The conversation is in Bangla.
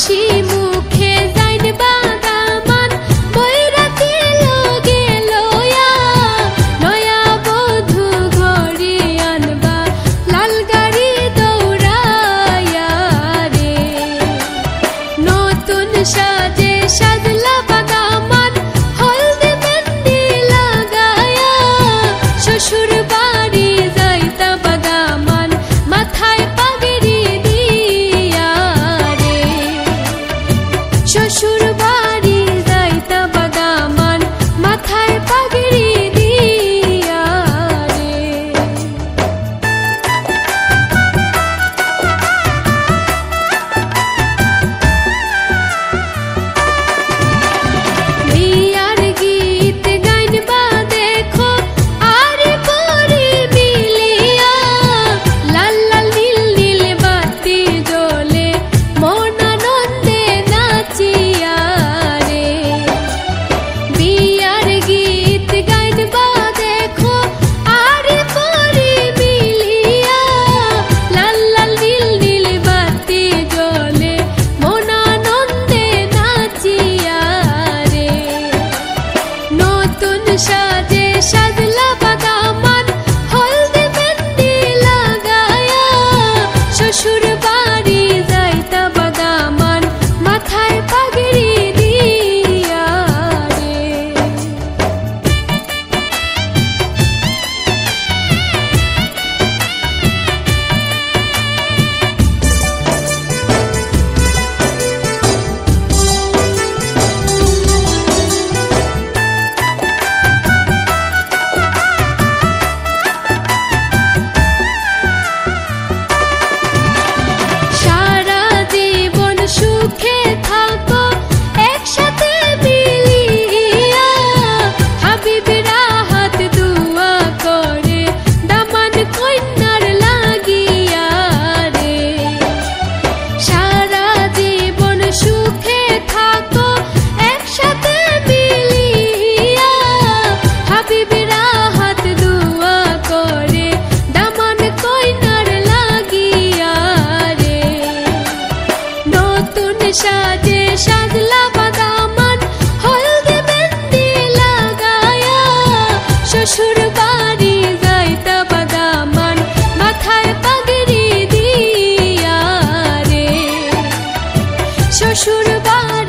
হাসি মুখে যাইন বাগামান বৈরাতি লগে লয়া নয়া বধূ ঘরে আনবা লাল গাড়ি দৌড়ায়া রে নতুন সাজে সাজলা বাগামান হলদে মেহেন্দি লাগায়া শ্বশুর বাড়ি যাইতা বাগামান মাথায় পাগড়ি দিয়া রে শ্বশুর বাড়ি যাইতা বাগামান মাথায় পাগড়ি দিয়া রে বিয়ার গীত গাইনবা দেখো আরে পরি মিলিয়া লাল লাল নীল নীল বাতি জ্বলে মন আনন্দে নাচিয়া রে বিয়ার গীত গাইনবা দেখো আরে পরি মিলিয়া লাল লাল নীল নীল বাতি জ্বলে মন আনন্দে নাচিয়া রে নতুন সাজে সাজলা বাগামান হলদে মেহেন্দি লাগায়া শ্বশুর বাড়ি যাইতা বাগামান মাথায় পাগড়ি দিয়া রে সারা জীবন সুখে থাকো একসাথে মিলিয়া হাবিবেরা হাত দুয়া করে দামান কন্যার লাগিয়া রে সারা জীবন সুখে থাকো একসাথে মিলিয়া হাবিবেরা হাত দুয়া করে দামান কন্যার লাগিয়া রে নতুন সাজে সাজলা বাগামান হলদে মেহেন্দি লাগায়া শ্বশুর বাড়ি যাইতা বাগামান মাথায় পাগড়ি দিয়া রে শ্বশুর বাড়ি